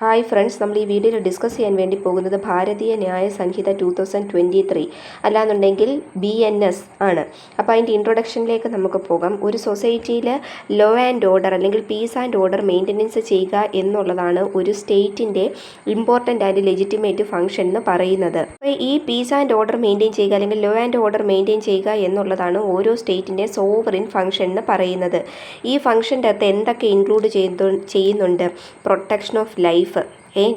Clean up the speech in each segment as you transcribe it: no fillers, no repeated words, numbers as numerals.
Hi friends, നമ്മൾ ഈ വീഡിയോയിൽ ഡിസ്കസ് ചെയ്യാൻ വേണ്ടി പോകുന്നത് ഭാരതീയ ന്യായ സംഹിത 2023 അല്ലാന്നുണ്ടെങ്കിൽ BNS ആണ്. അപ്പോൾ അതിൻ്റെ ഇൻട്രൊഡക്ഷനിലേക്ക് നമുക്ക് പോകാം. ഒരു സൊസൈറ്റിയിൽ ലോ ആൻഡ് ഓർഡർ അല്ലെങ്കിൽ പീസ് ആൻഡ് ഓർഡർ മെയിൻ്റനൻസ് ചെയ്യുക എന്നുള്ളതാണ് ഒരു സ്റ്റേറ്റിൻ്റെ ഇമ്പോർട്ടൻ്റ് ആൻഡ് ലെജിറ്റിമേറ്റ് ഫംഗ്ഷൻ എന്ന് പറയുന്നത്. അപ്പോൾ ഈ പീസ് ആൻഡ് ഓർഡർ മെയിൻറ്റെയിൻ ചെയ്യുക അല്ലെങ്കിൽ ലോ ആൻഡ് ഓർഡർ മെയിൻറ്റെയിൻ ചെയ്യുക എന്നുള്ളതാണ് ഓരോ സ്റ്റേറ്റിൻ്റെ സോവറിൻ ഫംഗ്ഷൻ എന്ന് പറയുന്നത്. ഈ ഫംഗ്ഷൻ്റെ അകത്ത് എന്തൊക്കെ ഇൻക്ലൂഡ് ചെയ്യുന്നുണ്ട്? പ്രൊട്ടക്ഷൻ ഓഫ് ലൈഫ്,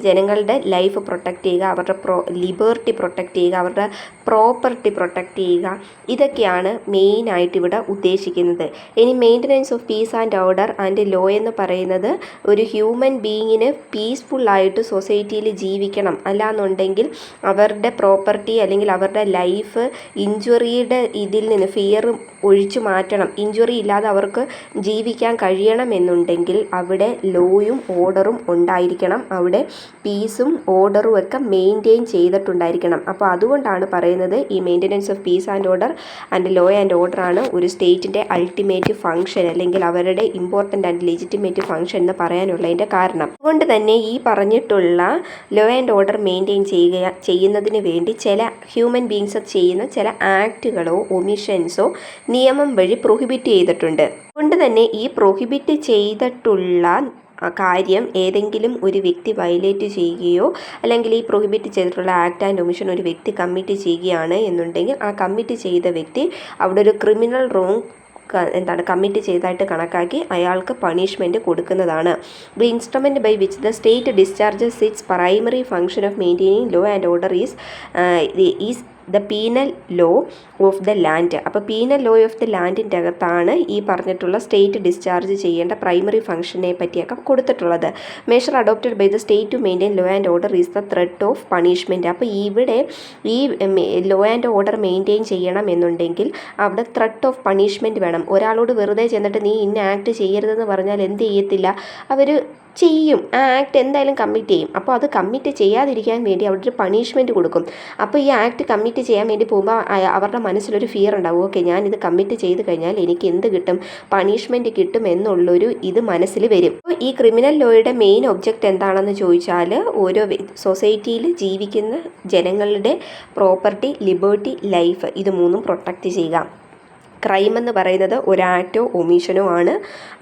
ജനങ്ങളുടെ ലൈഫ് പ്രൊട്ടക്റ്റ് ചെയ്യുക, അവരുടെ ലിബർട്ടി പ്രൊട്ടക്റ്റ് ചെയ്യുക, അവരുടെ പ്രോപ്പർട്ടി പ്രൊട്ടക്റ്റ് ചെയ്യുക, ഇതൊക്കെയാണ് മെയിനായിട്ട് ഇവിടെ ഉദ്ദേശിക്കുന്നത്. ഇനി maintenance of peace and order and law എന്ന് പറയുന്നത് ഒരു ഹ്യൂമൻ ബീയിങ്ങിന് പീസ്ഫുള്ളായിട്ട് സൊസൈറ്റിയിൽ ജീവിക്കണം, അല്ലാന്നുണ്ടെങ്കിൽ അവരുടെ പ്രോപ്പർട്ടി അല്ലെങ്കിൽ അവരുടെ ലൈഫ് ഇഞ്ചുറിയുടെ ഇതിൽ നിന്ന് ഫിയർ ഒഴിച്ചു മാറ്റണം. ഇഞ്ചുറി ഇല്ലാതെ അവർക്ക് ജീവിക്കാൻ കഴിയണമെന്നുണ്ടെങ്കിൽ അവിടെ ലോയും ഓർഡറും ഉണ്ടായിരിക്കണം, അവിടെ പീസും ഓർഡറും ഒക്കെ മെയിൻറ്റെയിൻ ചെയ്തിട്ടുണ്ടായിരിക്കണം. അപ്പോൾ അതുകൊണ്ടാണ് പറയുന്നത് ഈ maintenance of peace and order and law and order ആണ് ഒരു സ്റ്റേറ്റിൻ്റെ അൾട്ടിമേറ്റ് ഫംഗ്ഷൻ അല്ലെങ്കിൽ അവരുടെ ഇമ്പോർട്ടൻ്റ് ആൻഡ് ലെജിറ്റിമേറ്റ് ഫംഗ്ഷൻ എന്ന് പറയാനുള്ളതിൻ്റെ കാരണം. അതുകൊണ്ട് തന്നെ ഈ പറഞ്ഞിട്ടുള്ള ലോ ആൻഡ് ഓർഡർ മെയിൻറ്റെയിൻ ചെയ്യുന്നതിന് വേണ്ടി ചില ഹ്യൂമൻ ബീങ്സ് ചെയ്യുന്ന ചില ആക്റ്റുകളോ ഒമിഷൻസോ നിയമം വഴി പ്രൊഹിബിറ്റ് ചെയ്തിട്ടുണ്ട്. അതുകൊണ്ട് തന്നെ ഈ പ്രൊഹിബിറ്റ് ചെയ്തിട്ടുള്ള കാര്യം ഏതെങ്കിലും ഒരു വ്യക്തി വയലേറ്റ് ചെയ്യുകയോ അല്ലെങ്കിൽ ഈ പ്രൊഹിബിറ്റ് ചെയ്തിട്ടുള്ള ആക്ട് ആൻഡ് ഒമിഷൻ ഒരു വ്യക്തി കമ്മിറ്റ് ചെയ്യുകയാണ് എന്നുണ്ടെങ്കിൽ ആ കമ്മിറ്റ് ചെയ്ത വ്യക്തി അവിടെ ഒരു ക്രിമിനൽ റോങ് കമ്മിറ്റ് ചെയ്തതായിട്ട് കണക്കാക്കി അയാൾക്ക് പണിഷ്മെൻറ്റ് കൊടുക്കുന്നതാണ്. The instrument by which the state discharges its primary function of maintaining law and order is the penal law of the land. അപ്പോൾ പീനൽ ലോ ഓഫ് ദ ലാൻഡിൻ്റെ അകത്താണ് ഈ പറഞ്ഞിട്ടുള്ള സ്റ്റേറ്റ് ഡിസ്ചാർജ് ചെയ്യേണ്ട പ്രൈമറി ഫംഗ്ഷനെ പറ്റിയൊക്കെ കൊടുത്തിട്ടുള്ളത്. Measure adopted by the state to maintain law and order is the threat of punishment. അപ്പോൾ ഇവിടെ ഈ ലോ ആൻഡ് ഓർഡർ മെയിൻറ്റെയിൻ ചെയ്യണം എന്നുണ്ടെങ്കിൽ അവിടെ ത്രെറ്റ് ഓഫ് പണിഷ്മെൻറ്റ് വേണം. ഒരാളോട് വെറുതെ ചെന്നിട്ട് നീ ഇന്ന ആക്ട് ചെയ്യരുതെന്ന് പറഞ്ഞാൽ എന്ത് ചെയ്യത്തില്ല, അവർ ചെയ്യും, ആ ആക്ട് എന്തായാലും കമ്മിറ്റ് ചെയ്യും. അപ്പോൾ അത് കമ്മിറ്റ് ചെയ്യാതിരിക്കാൻ വേണ്ടി അവിടെ ഒരു പണിഷ്മെൻറ്റ് കൊടുക്കും. അപ്പോൾ ഈ ആക്ട് കമ്മിറ്റ് ചെയ്യാൻ വേണ്ടി പോകുമ്പോൾ അവരുടെ മനസ്സിലൊരു ഫിയർ ഉണ്ടാവും, ഓക്കെ ഞാനിത് കമ്മിറ്റ് ചെയ്ത് കഴിഞ്ഞാൽ എനിക്ക് എന്ത് കിട്ടും, പണിഷ്മെൻറ്റ് കിട്ടും എന്നുള്ളൊരു ഇത് മനസ്സിൽ വരും. അപ്പോൾ ഈ ക്രിമിനൽ ലോയുടെ മെയിൻ ഒബ്ജക്റ്റ് എന്താണെന്ന് ചോദിച്ചാൽ ഓരോ സൊസൈറ്റിയിൽ ജീവിക്കുന്ന ജനങ്ങളുടെ പ്രോപ്പർട്ടി, ലിബർട്ടി, ലൈഫ് ഇത് മൂന്നും പ്രൊട്ടക്റ്റ് ചെയ്യുക. ക്രൈം എന്ന് പറയുന്നത് ഒരു ആക്റ്റോ ഒമിഷനോ ആണ്.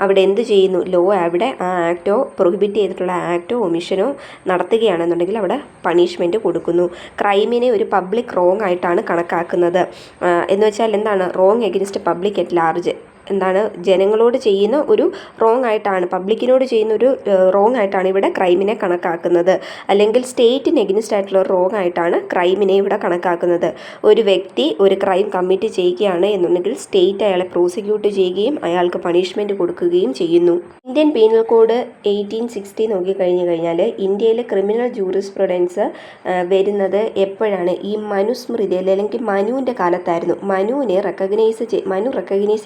അവിടെ എന്ത് ചെയ്യുന്നു, ലോ അവിടെ ആ ആക്റ്റോ പ്രൊഹിബിറ്റ് ചെയ്തിട്ടുള്ള ആക്റ്റോ ഒമിഷനോ നടത്തുകയാണെന്നുണ്ടെങ്കിൽ അവിടെ പണിഷ്മെൻറ്റ് കൊടുക്കുന്നു. ക്രൈമിനെ ഒരു പബ്ലിക് റോങ് ആയിട്ടാണ് കണക്കാക്കുന്നത്. എന്ന് വെച്ചാൽ എന്താണ്, wrong against public at large, എന്താണ് ജനങ്ങളോട് ചെയ്യുന്ന ഒരു റോങ് ആയിട്ടാണ്, പബ്ലിക്കിനോട് ചെയ്യുന്ന ഒരു റോങ് ആയിട്ടാണ് ഇവിടെ ക്രൈമിനെ കണക്കാക്കുന്നത്. അല്ലെങ്കിൽ സ്റ്റേറ്റിന് എഗനിസ്റ്റ് ആയിട്ടുള്ള റോങ് ആയിട്ടാണ് ക്രൈമിനെ ഇവിടെ കണക്കാക്കുന്നത്. ഒരു വ്യക്തി ഒരു ക്രൈം കമ്മിറ്റ് ചെയ്യുകയാണ് എന്നുണ്ടെങ്കിൽ സ്റ്റേറ്റ് അയാളെ പ്രോസിക്യൂട്ട് ചെയ്യുകയും അയാൾക്ക് പണിഷ്മെൻറ്റ് കൊടുക്കുകയും ചെയ്യുന്നു. ഇന്ത്യൻ പീനൽ കോഡ് 1860 നോക്കിക്കഴിഞ്ഞു കഴിഞ്ഞാൽ ഇന്ത്യയിലെ ക്രിമിനൽ ജൂറിസ്പ്രുഡൻസ് വരുന്നത് എപ്പോഴാണ്, ഈ മനുസ്മൃതി അല്ലെങ്കിൽ മനുവിൻ്റെ കാലത്തായിരുന്നു. മനു റെക്കഗ്നൈസ്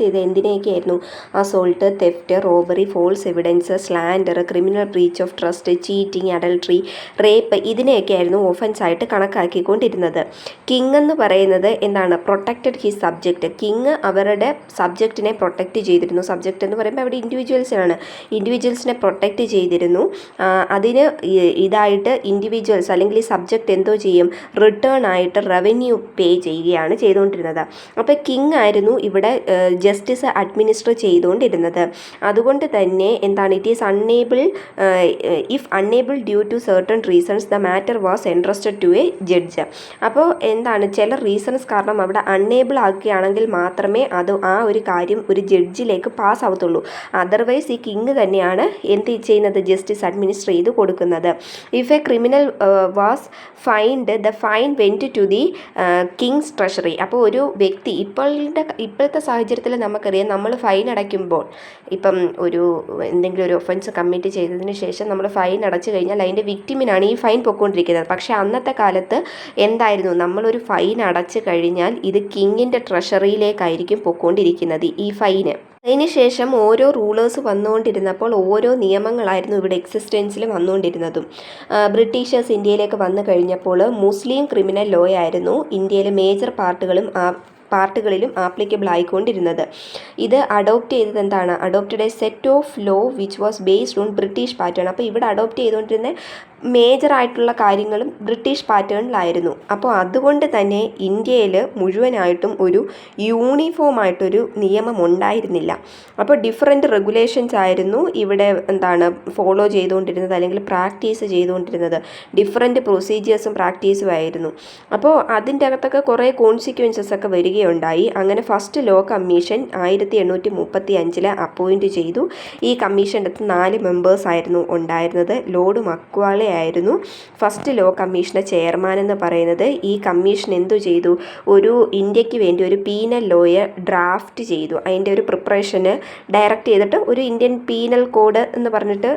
ചെയ്ത എന്തിനെ ായിരുന്നു assault, theft, robbery, false evidence, slander, criminal breach of trust, cheating, adultery, rape ഇതിനെയൊക്കെ ആയിരുന്നു ഓഫൻസ് ആയിട്ട് കണക്കാക്കിക്കൊണ്ടിരുന്നത്. കിങ് എന്ന് പറയുന്നത് എന്താണ്, പ്രൊട്ടക്റ്റഡ് ഹിസ് സബ്ജക്റ്റ്. കിങ് അവരുടെ സബ്ജക്റ്റിനെ പ്രൊട്ടക്റ്റ് ചെയ്തിരുന്നു. സബ്ജക്റ്റ് എന്ന് പറയുമ്പോൾ അവിടെ ഇൻഡിവിജ്വൽസിനെ പ്രൊട്ടക്റ്റ് ചെയ്തിരുന്നു. അതിന് ഇതായിട്ട് ഇൻഡിവിജ്വൽസ് അല്ലെങ്കിൽ ഈ സബ്ജക്റ്റ് എന്തോ ചെയ്യും, റിട്ടേൺ ആയിട്ട് റവന്യൂ പേ ചെയ്യുകയാണ് ചെയ്തുകൊണ്ടിരുന്നത്. അപ്പോൾ കിങ് ആയിരുന്നു ഇവിടെ ജസ്റ്റിസ് അഡ്മിനിസ്റ്റർ ചെയ്തുകൊണ്ടിരുന്നത്. അതുകൊണ്ട് തന്നെ എന്താണ്, it is if unable due to certain reasons the matter was entrusted to a judge. അപ്പോൾ എന്താണ്, ചില റീസൺസ് കാരണം അവിടെ അൺഎബിൾ ആക്കുകയാണെങ്കിൽ മാത്രമേ അത് ആ ഒരു കാര്യം ഒരു ജഡ്ജിലേക്ക് പാസ് ആവത്തുള്ളൂ. അതർവൈസ് ഈ കിങ് തന്നെയാണ് എന്ത് ചെയ്യുന്നത്, ജസ്റ്റിസ് അഡ്മിനിസ്റ്റർ ചെയ്ത് കൊടുക്കുന്നത്. If a criminal was fined the fine went to the king's treasury. അപ്പോൾ ഒരു വ്യക്തി ഇപ്പോഴത്തെ സാഹചര്യത്തിൽ നമുക്കറിയാം, നമ്മൾ ഫൈൻ അടയ്ക്കുമ്പോൾ ഇപ്പം എന്തെങ്കിലും ഒരു ഒഫൻസ് കമ്മിറ്റ് ചെയ്തതിന് ശേഷം നമ്മൾ ഫൈൻ അടച്ചു കഴിഞ്ഞാൽ അതിൻ്റെ വിക്ടിമിനാണ് ഈ ഫൈൻ പൊയ്ക്കൊണ്ടിരിക്കുന്നത്. പക്ഷേ അന്നത്തെ കാലത്ത് എന്തായിരുന്നു, നമ്മളൊരു ഫൈൻ അടച്ചു കഴിഞ്ഞാൽ ഇത് കിങ്ങിൻ്റെ ട്രഷറിയിലേക്കായിരിക്കും പൊയ്ക്കൊണ്ടിരിക്കുന്നത് ഈ ഫൈന്. അതിനുശേഷം ഓരോ റൂളേഴ്സ് വന്നുകൊണ്ടിരുന്നപ്പോൾ ഓരോ നിയമങ്ങളായിരുന്നു ഇവിടെ എക്സിസ്റ്റൻസിൽ വന്നുകൊണ്ടിരുന്നതും. ബ്രിട്ടീഷേഴ്സ് ഇന്ത്യയിലേക്ക് വന്നു കഴിഞ്ഞപ്പോൾ മുസ്ലിം ക്രിമിനൽ ലോ ആയിരുന്നു ഇന്ത്യയിലെ മേജർ പാർട്ടുകളും ആ പാർട്ടുകളിലും ആപ്ലിക്കബിൾ ആയിക്കൊണ്ടിരുന്നത്. ഇത് അഡോപ്റ്റ് ചെയ്തത് എന്താണ്? Adopted A set of law which was based on British pattern. അപ്പോൾ ഇവിടെ അഡോപ്റ്റ് ചെയ്തുകൊണ്ടിരുന്ന മേജറായിട്ടുള്ള കാര്യങ്ങളും ബ്രിട്ടീഷ് പാറ്റേണിലായിരുന്നു. അപ്പോൾ അതുകൊണ്ട് തന്നെ ഇന്ത്യയിൽ മുഴുവനായിട്ടും ഒരു യൂണിഫോം ആയിട്ടൊരു നിയമം ഉണ്ടായിരുന്നില്ല. അപ്പോൾ ഡിഫറെൻറ്റ് റെഗുലേഷൻസ് ആയിരുന്നു ഇവിടെ ഫോളോ ചെയ്തുകൊണ്ടിരുന്നത് അല്ലെങ്കിൽ പ്രാക്ടീസ് ചെയ്തുകൊണ്ടിരുന്നത്. ഡിഫറെൻറ്റ് പ്രൊസീജിയേഴ്സും പ്രാക്ടീസും ആയിരുന്നു. അപ്പോൾ അതിൻ്റെ അകത്തൊക്കെ കുറേ കോൺസിക്വൻസസ് ഒക്കെ വരികയുണ്ടായി. അങ്ങനെ ഫസ്റ്റ് ലോ കമ്മീഷൻ 1835 അപ്പോയിൻറ്റ് ചെയ്തു. ഈ കമ്മീഷൻ്റെ അകത്ത് 4 മെമ്പേഴ്സ് ആയിരുന്നു ഉണ്ടായിരുന്നത്. ലോർഡ് മക്വാളെ ആയിരുന്നു ഫസ്റ്റ് ലോ കമ്മീഷൻ്റെ ചെയർമാൻ എന്ന് പറയുന്നത്. ഈ കമ്മീഷൻ എന്തു ചെയ്തു? ഒരു ഇന്ത്യക്ക് വേണ്ടി ഒരു പീനൽ ലോയെ ഡ്രാഫ്റ്റ് ചെയ്തു. അതിൻ്റെ ഒരു പ്രിപ്പറേഷന് ഡയറക്റ്റ് ചെയ്തിട്ട് ഒരു ഇന്ത്യൻ പീനൽ കോഡ് എന്ന് പറഞ്ഞിട്ട്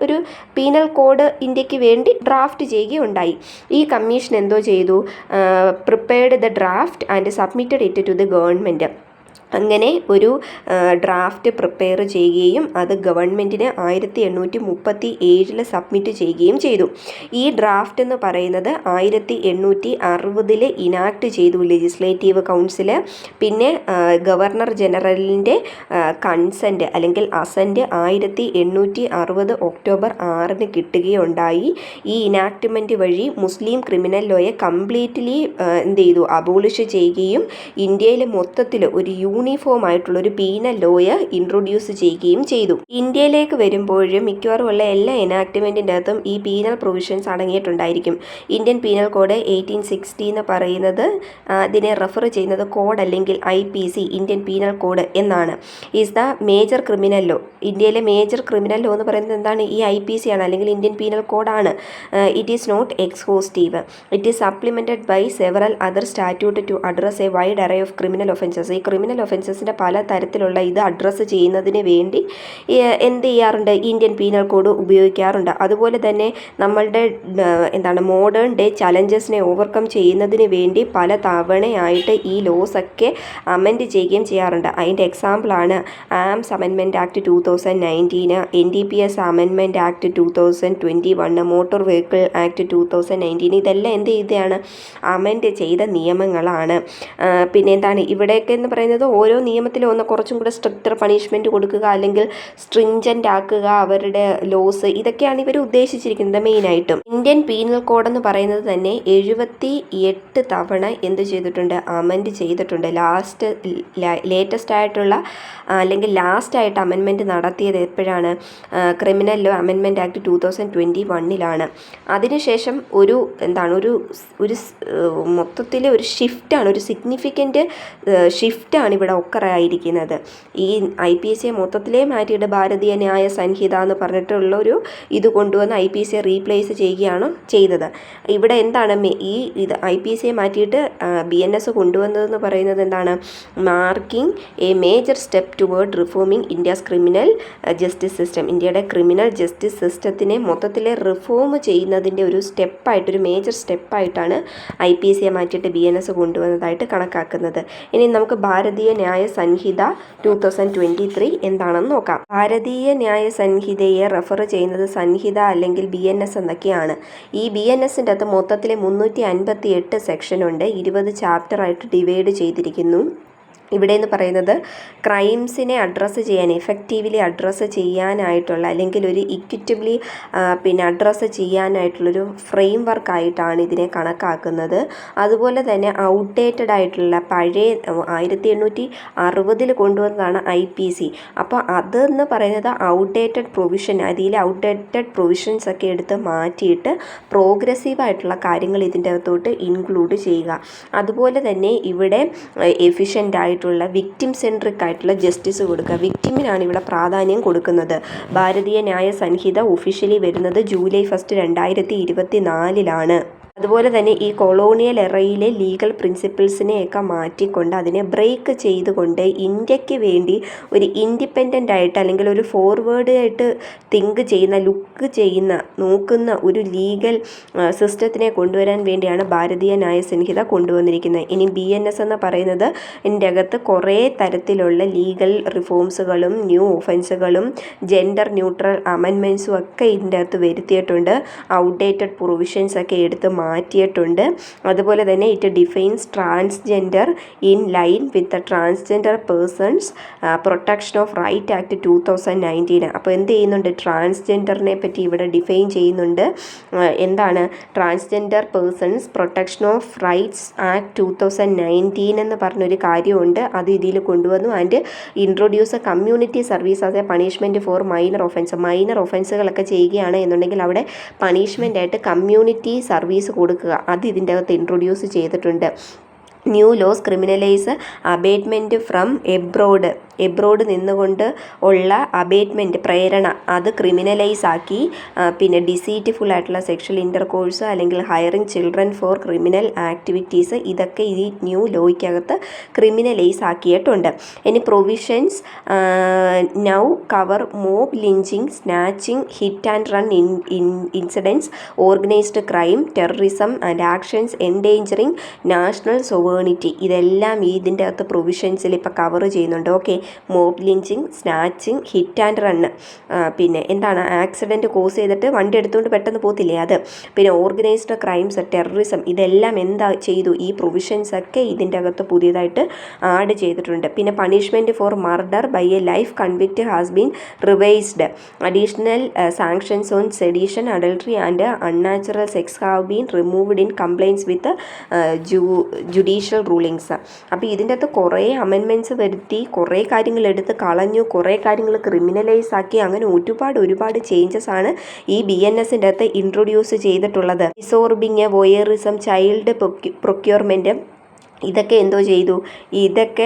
ഒരു പീനൽ കോഡ് ഇന്ത്യക്ക് വേണ്ടി ഡ്രാഫ്റ്റ് ചെയ്യുകയുണ്ടായി. ഈ കമ്മീഷൻ എന്തോ ചെയ്തു? Prepared the draft and submitted it to the government. അങ്ങനെ ഒരു ഡ്രാഫ്റ്റ് പ്രിപ്പയർ ചെയ്യുകയും അത് ഗവൺമെൻറ്റിന് 1837 സബ്മിറ്റ് ചെയ്യുകയും ചെയ്തു. ഈ ഡ്രാഫ്റ്റ് എന്ന് പറയുന്നത് 1860 ഇനാക്ട് ചെയ്തു ലെജിസ്ലേറ്റീവ് കൗൺസിൽ. പിന്നെ ഗവർണർ ജനറലിൻ്റെ കൺസെൻറ്റ് അല്ലെങ്കിൽ അസൻറ്റ് 1860 ഒക്ടോബർ 6 കിട്ടുകയുണ്ടായി. ഈ ഇനാക്ട്മെൻറ്റ് വഴി മുസ്ലിം ക്രിമിനൽ ലോയെ കംപ്ലീറ്റ്ലി അബോളിഷ് ചെയ്യുകയും ഇന്ത്യയിൽ മൊത്തത്തിൽ ഒരു യൂണിഫോം ആയിട്ടുള്ളൊരു പീനൽ ലോയെ ഇൻട്രൊഡ്യൂസ് ചെയ്യുകയും ചെയ്തു. ഇന്ത്യയിലേക്ക് വരുമ്പോഴും മിക്കവാറും ഉള്ള എല്ലാ എനാക്ട്മെൻറ്റിൻ്റെ അകത്തും ഈ പീനൽ പ്രൊവിഷൻസ് അടങ്ങിയിട്ടുണ്ടായിരിക്കും. ഇന്ത്യൻ പീനൽ കോഡ് 1860 എന്ന് പറയുന്നത് അതിനെ റെഫർ ചെയ്യുന്നത് കോഡ് അല്ലെങ്കിൽ IPC ഇന്ത്യൻ പീനൽ കോഡ് എന്നാണ്. Is the major criminal law. ഇന്ത്യയിലെ മേജർ ക്രിമിനൽ ലോ എന്ന് പറയുന്നത് എന്താണ്? ഈ IPC ആണ് അല്ലെങ്കിൽ ഇന്ത്യൻ പീനൽ കോഡാണ്. It is not exhaustive. It is supplemented by several other statute to address a wide array of criminal offences. ഈ ക്രിമിനൽ ഒഫൻസസിൻ്റെ പല തരത്തിലുള്ള ഇത് അഡ്രസ്സ് ചെയ്യുന്നതിന് വേണ്ടി എന്ത് ചെയ്യാറുണ്ട്? ഇന്ത്യൻ പീനൽ കോഡ് ഉപയോഗിക്കാറുണ്ട്. അതുപോലെ തന്നെ നമ്മളുടെ മോഡേൺ ഡേ ചലഞ്ചസിനെ ഓവർകം ചെയ്യുന്നതിന് വേണ്ടി പല തവണയായിട്ട് ഈ ലോസൊക്കെ അമെൻഡ് ചെയ്യുകയും ചെയ്യാറുണ്ട്. അതിൻ്റെ എക്സാമ്പിളാണ് arms amendment act 2019, NDPS amendment act 2021, motor vehicle act 2019. ഇതെല്ലാം എന്ത് ചെയ്തതാണ്? അമെൻഡ് ചെയ്ത നിയമങ്ങളാണ്. പിന്നെ ഇവിടെയൊക്കെ എന്ന് പറയുന്നത് ഓരോ നിയമത്തിലും ഒന്ന് കുറച്ചും കൂടെ സ്ട്രിക്റ്റർ പണിഷ്മെൻറ്റ് കൊടുക്കുക അല്ലെങ്കിൽ സ്ട്രിഞ്ചൻ്റ് ആക്കുക അവരുടെ ലോസ്. ഇതൊക്കെയാണ് ഇവർ ഉദ്ദേശിച്ചിരിക്കുന്നത് മെയിനായിട്ടും. ഇന്ത്യൻ പീനൽ കോഡ് എന്ന് പറയുന്നത് തന്നെ 78 തവണ എന്ത് ചെയ്തിട്ടുണ്ട്? അമെൻഡ് ചെയ്തിട്ടുണ്ട്. ലേറ്റസ്റ്റ് ആയിട്ടുള്ള അല്ലെങ്കിൽ ലാസ്റ്റായിട്ട് അമെൻമെൻറ്റ് നടത്തിയത് എപ്പോഴാണ്? ക്രിമിനൽ ലോ അമെൻമെൻറ്റ് ആക്ട് 2021 അതിനുശേഷം ഒരു മൊത്തത്തിൽ ഒരു ഷിഫ്റ്റാണ്, ഒരു സിഗ്നിഫിക്കൻറ്റ് ഷിഫ്റ്റാണ് ഇവിടെ ഒക്കറായിരിക്കുന്നത്. ഈ IPC മൊത്തത്തിലേ മാറ്റിയിട്ട് ഭാരതീയ ന്യായ സംഹിത എന്ന് പറഞ്ഞിട്ടുള്ളൊരു ഇത് കൊണ്ടുവന്ന് IPC റീപ്ലേസ് ചെയ്യുകയാണ് ചെയ്തത്. ഇവിടെ IPC മാറ്റിയിട്ട് BNS കൊണ്ടുവന്നതെന്ന് പറയുന്നത് എന്താണ്? Marking A major step toward reforming India's criminal justice system. ഇന്ത്യയുടെ ക്രിമിനൽ ജസ്റ്റിസ് സിസ്റ്റത്തിനെ മൊത്തത്തിൽ റിഫോം ചെയ്യുന്നതിൻ്റെ ഒരു സ്റ്റെപ്പായിട്ടൊരു മേജർ സ്റ്റെപ്പായിട്ടാണ് IPC മാറ്റിയിട്ട് BNS കൊണ്ടുവന്നതായിട്ട് കണക്കാക്കുന്നത്. ഇനി നമുക്ക് ഭാരതീയ ന്യായ സംഹിത 2023 എന്താണെന്ന് നോക്കാം. ഭാരതീയ ന്യായ സംഹിതയെ റെഫർ ചെയ്യുന്നത് സംഹിത അല്ലെങ്കിൽ BNS എന്നൊക്കെയാണ്. ഈ BNSൻ്റെ അകത്ത് മൊത്തത്തിൽ 358 സെക്ഷനുണ്ട്. 20 ചാപ്റ്ററായിട്ട് ഡിവൈഡ് ചെയ്തിരിക്കുന്നു. ഇവിടെ എന്ന് പറയുന്നത് ക്രൈംസിനെ അഡ്രസ്സ് ചെയ്യാൻ എഫക്റ്റീവ്ലി അഡ്രസ്സ് ചെയ്യാനായിട്ടുള്ള അല്ലെങ്കിൽ ഒരു ഇക്വിറ്റബിളി അഡ്രസ്സ് ചെയ്യാനായിട്ടുള്ളൊരു ഫ്രെയിം വർക്കായിട്ടാണ് ഇതിനെ കണക്കാക്കുന്നത്. അതുപോലെ തന്നെ ഔട്ട്ഡേറ്റഡ് ആയിട്ടുള്ള പഴയ 1860 കൊണ്ടുവന്നതാണ് IPC. അപ്പോൾ അതെന്ന് പറയുന്നത് ഔട്ട്ഡേറ്റഡ് പ്രൊവിഷൻ, അതിലെ ഔട്ട്ഡേറ്റഡ് പ്രൊവിഷൻസ് ഒക്കെ എടുത്ത് മാറ്റിയിട്ട് പ്രോഗ്രസീവായിട്ടുള്ള കാര്യങ്ങൾ ഇതിൻ്റെ അകത്തോട്ട് ഇൻക്ലൂഡ് ചെയ്യുക. അതുപോലെ തന്നെ ഇവിടെ എഫിഷ്യൻ്റ് ആയിട്ടുള്ള വിക്ടിം സെൻട്രിക് ആയിട്ടുള്ള ജസ്റ്റിസ് കൊടുക്കുക. വിക്ടിമിനാണ് ഇവിടെ പ്രാധാന്യം കൊടുക്കുന്നത്. ഭാരതീയ ന്യായ സംഹിത ഒഫീഷ്യലി വരുന്നത് ജൂലൈ 1, 2024 അതുപോലെ തന്നെ ഈ കൊളോണിയൽ എറയിലെ ലീഗൽ പ്രിൻസിപ്പിൾസിനെയൊക്കെ മാറ്റിക്കൊണ്ട് അതിനെ ബ്രേക്ക് ചെയ്തുകൊണ്ട് ഇന്ത്യക്ക് വേണ്ടി ഒരു ഇൻഡിപെൻഡൻ്റ് ആയിട്ട് അല്ലെങ്കിൽ ഒരു ഫോർവേഡ് ആയിട്ട് തിങ്ക് ചെയ്യുന്ന നോക്കുന്ന ഒരു ലീഗൽ സിസ്റ്റത്തിനെ കൊണ്ടുവരാൻ വേണ്ടിയാണ് ഭാരതീയ ന്യായ സംഹിത കൊണ്ടുവന്നിരിക്കുന്നത്. ഇനി BNS എന്ന് പറയുന്നത് ഇതിൻ്റെ അകത്ത് കുറേ തരത്തിലുള്ള ലീഗൽ റിഫോംസുകളും ന്യൂ ഒഫൻസുകളും ജെൻഡർ ന്യൂട്രൽ അമെൻമെൻറ്റ്സും ഒക്കെ ഇതിൻ്റെ അകത്ത് വരുത്തിയിട്ടുണ്ട്. ഔട്ട്ഡേറ്റഡ് പ്രൊവിഷൻസ് ഒക്കെ എടുത്ത് മാറ്റിയിട്ടുണ്ട്. അതുപോലെ തന്നെ it defines transgender in line with the transgender persons protection of right act 2019. അപ്പോൾ എന്ത് ചെയ്യുന്നുണ്ട്, ട്രാൻസ്ജെൻഡറിനെ പറ്റി ഇവിടെ ഡിഫൈൻ ചെയ്യുന്നുണ്ട്. എന്താണ് transgender persons protection of rights act 2019 എന്ന് പറഞ്ഞൊരു കാര്യമുണ്ട്. അത് ഇതിൽ കൊണ്ടുവന്നു. And introduce a community service as a punishment for minor offence. Minor ഒഫൻസുകളൊക്കെ ചെയ്യുകയാണ് എന്നുണ്ടെങ്കിൽ അവിടെ പണിഷ്മെൻ്റ് ആയിട്ട് കമ്മ്യൂണിറ്റി സർവീസ് കൊടുക്കുക. അത് ഇതിൻ്റെ അകത്ത് ഇൻട്രൊഡ്യൂസ് ചെയ്തിട്ടുണ്ട്. New laws criminalise abetment from abroad നിന്നുകൊണ്ട് ഉള്ള അബേറ്റ്മെൻറ്റ്, പ്രേരണ, അത് ക്രിമിനലൈസ് ആക്കി. പിന്നെ ഡിസീറ്റ്ഫുൾ ആയിട്ടുള്ള സെക്ഷൽ ഇൻ്റർകോഴ്സ് അല്ലെങ്കിൽ hiring children four criminal activities, ഇതൊക്കെ ഈ ന്യൂ ലോയ്ക്കകത്ത് ക്രിമിനലൈസ് ആക്കിയിട്ടുണ്ട്. ഇനി provisions now cover mob lynching, snatching, hit and run incidents, organised crime, terrorism and actions endangering national sovereignty. ഇതെല്ലാം ഇതിൻ്റെ അകത്ത് പ്രൊവിഷൻസിൽ ഇപ്പോൾ കവർ ചെയ്യുന്നുണ്ട്. Okay, mob lynching, snatching, hit and run, പിന്നെ എന്താണ് ആക്സിഡൻറ്റ് കോസ് ചെയ്തിട്ട് വണ്ടി എടുത്തുകൊണ്ട് പെട്ടെന്ന് പോകത്തില്ലേ അത്, പിന്നെ ഓർഗനൈസ്ഡ് ക്രൈംസ്, ടെററിസം, ഇതെല്ലാം എന്താ ചെയ്തു, ഈ പ്രൊവിഷൻസൊക്കെ ഇതിൻ്റെ അകത്ത് പുതിയതായിട്ട് ആഡ് ചെയ്തിട്ടുണ്ട്. പിന്നെ punishment for murder by a life convict has been revised. Additional sanctions on sedition, adultery and unnatural sex have been removed in compliance with judicial rulings. അപ്പോൾ ഇതിൻ്റെ അകത്ത് കുറേ അമെൻമെൻറ്റ്സ് വരുത്തി, കുറേ കാര്യങ്ങൾ എടുത്ത് കളഞ്ഞു, കുറേ കാര്യങ്ങൾ ക്രിമിനലൈസ് ആക്കി. അങ്ങനെ ഒരുപാട് ചേഞ്ചസ് ആണ് ഈ BNSൻ്റെ അകത്ത് ഇൻട്രൊഡ്യൂസ് ചെയ്തിട്ടുള്ളത്. ഡിസോർബിങ്, വോയറിസം, ചൈൽഡ് പ്രൊക്യൂർമെൻറ്റ്, ഇതൊക്കെ എന്തോ ചെയ്തു, ഇതൊക്കെ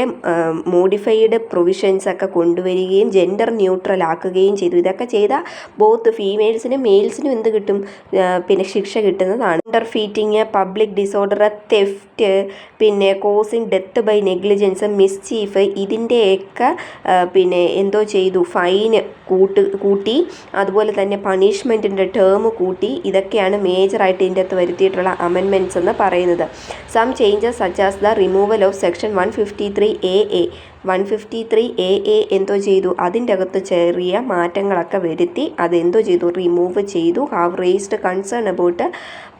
മോഡിഫൈഡ് പ്രൊവിഷൻസൊക്കെ കൊണ്ടുവരികയും ജെൻഡർ ന്യൂട്രൽ ആക്കുകയും ചെയ്തു. ഇതൊക്കെ ചെയ്താൽ ബോത്ത് ഫീമെയിൽസിനും മെയിൽസിനും എന്ത് കിട്ടും, പിന്നെ ശിക്ഷ കിട്ടുന്നതാണ്. അണ്ടർ ഫീറ്റിങ്, പബ്ലിക് ഡിസോർഡർ, തെഫ്റ്റ്, പിന്നെ causing death by negligence, mischief, ഇതിൻ്റെയൊക്കെ പിന്നെ എന്തോ ചെയ്തു, ഫൈന് കൂട്ടി, അതുപോലെ തന്നെ പണിഷ്മെൻറ്റിൻ്റെ ടേം കൂട്ടി. ഇതൊക്കെയാണ് മേജറായിട്ട് ഇതിൻ്റെ അകത്ത് വരുത്തിയിട്ടുള്ള അമെൻമെൻറ്റ്സ് എന്ന് പറയുന്നത്. Some changes such as the removal of section 153AA. 153AA എന്തോ ചെയ്തു, അതിൻ്റെ അകത്ത് ചെറിയ മാറ്റങ്ങളൊക്കെ വരുത്തി. അതെന്തോ ചെയ്തു, റിമൂവ് ചെയ്തു. Have raised concern about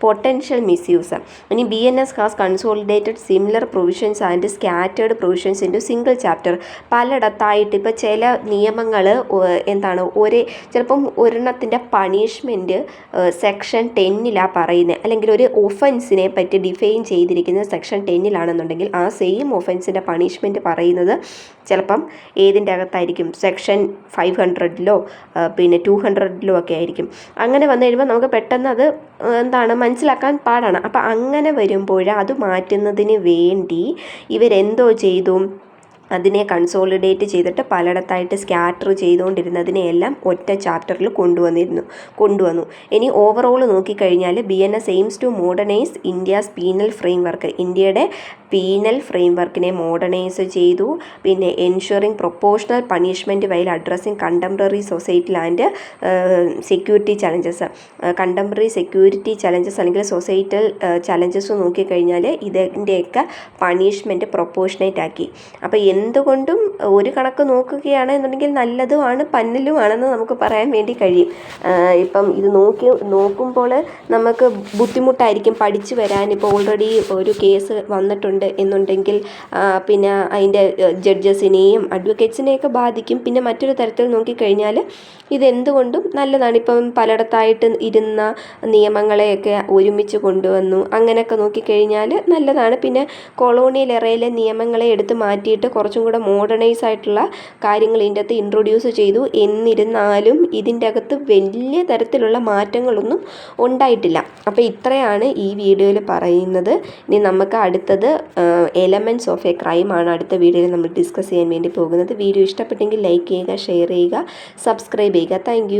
potential misuse. ഇനി BNS has consolidated similar provisions and scattered provisions into single chapter. പലയിടത്തായിട്ട് ഇപ്പോൾ ചില നിയമങ്ങൾ എന്താണ് ചിലപ്പം ഒരെണ്ണത്തിൻ്റെ പണിഷ്മെൻറ്റ് സെക്ഷൻ 10-ലാണ് പറയുന്നത്, അല്ലെങ്കിൽ ഒരു ഒഫൻസിനെ പറ്റി ഡിഫൈൻ ചെയ്തിരിക്കുന്നത് സെക്ഷൻ 10-ലാണെന്നുണ്ടെങ്കിൽ ആ സെയിം ഒഫൻസിൻ്റെ പണിഷ്മെൻറ്റ് പറയുന്നത് ചിലപ്പം ഏതിൻ്റെ അകത്തായിരിക്കും, സെക്ഷൻ 500-ലോ പിന്നെ 200-ലോ ഒക്കെ ആയിരിക്കും. അങ്ങനെ വന്നു കഴിയുമ്പോൾ നമുക്ക് പെട്ടെന്ന് അത് എന്താണ് മനസ്സിലാക്കാൻ പാടാണ്. അപ്പം അങ്ങനെ വരുമ്പോൾ അത് മാറ്റുന്നതിന് വേണ്ടി ഇവരെന്തോ ചെയ്തു, അതിനെ കൺസോളിഡേറ്റ് ചെയ്തിട്ട് പലയിടത്തായിട്ട് സ്കാറ്റർ ചെയ്തുകൊണ്ടിരുന്നതിനെയെല്ലാം ഒറ്റ ചാപ്റ്ററിൽ കൊണ്ടുവന്നു. ഇനി ഓവറോൾ നോക്കിക്കഴിഞ്ഞാൽ BNS aims to modernise India's penal framework. ഇന്ത്യയുടെ പീനൽ ഫ്രെയിംവർക്കിനെ മോഡേണൈസ് ചെയ്തു. പിന്നെ ensuring proportional punishment while addressing contemporary societal and security challenges. Contemporary security challenges അല്ലെങ്കിൽ സൊസൈറ്റൽ ചലഞ്ചസ് നോക്കിക്കഴിഞ്ഞാൽ ഇതിൻ്റെയൊക്കെ പണിഷ്മെൻറ്റ് പ്രൊപ്പോർഷനേറ്റ് ആക്കി. അപ്പോൾ എന്തുകൊണ്ടും ഒരു കണക്ക് നോക്കുകയാണ് എന്നുണ്ടെങ്കിൽ നല്ലതുമാണ്, പന്നലുമാണെന്ന് നമുക്ക് പറയാൻ വേണ്ടി കഴിയും. ഇപ്പം ഇത് നോക്കുമ്പോൾ നമുക്ക് ബുദ്ധിമുട്ടായിരിക്കും പഠിച്ചു വരാൻ. ഇപ്പോൾ ഓൾറെഡി ഒരു കേസ് വന്നിട്ടുണ്ട് എന്നുണ്ടെങ്കിൽ പിന്നെ അതിൻ്റെ ജഡ്ജസിനെയും അഡ്വക്കേറ്റ്സിനെയൊക്കെ ബാധിക്കും. പിന്നെ മറ്റൊരു തരത്തിൽ നോക്കിക്കഴിഞ്ഞാൽ ഇതെന്തുകൊണ്ടും നല്ലതാണ്. ഇപ്പം പലയിടത്തായിട്ട് ഇരുന്ന നിയമങ്ങളെയൊക്കെ ഒരുമിച്ച് കൊണ്ടുവന്നു. അങ്ങനെയൊക്കെ നോക്കിക്കഴിഞ്ഞാൽ നല്ലതാണ്. പിന്നെ കൊളോണിയൽ എറയിലെ നിയമങ്ങളെ എടുത്ത് മാറ്റിയിട്ട് കുറച്ചും കൂടെ മോഡേണൈസ് ആയിട്ടുള്ള കാര്യങ്ങൾ ഇതിൻ്റെ അകത്ത് ഇൻട്രൊഡ്യൂസ് ചെയ്തു. എന്നിരുന്നാലും ഇതിൻ്റെ അകത്ത് വലിയ തരത്തിലുള്ള മാറ്റങ്ങളൊന്നും ഉണ്ടായിട്ടില്ല. അപ്പോൾ ഇത്രയാണ് ഈ വീഡിയോയിൽ പറയുന്നത്. ഇനി നമുക്ക് അടുത്തത് എലമെൻറ്റ്സ് ഓഫ് എ ക്രൈം ആണ് അടുത്ത വീഡിയോയിൽ നമ്മൾ ഡിസ്കസ് ചെയ്യാൻ വേണ്ടി പോകുന്നത്. വീഡിയോ ഇഷ്ടപ്പെട്ടെങ്കിൽ ലൈക്ക് ചെയ്യുക, ഷെയർ ചെയ്യുക, സബ്സ്ക്രൈബ് ചെയ്യുക. താങ്ക്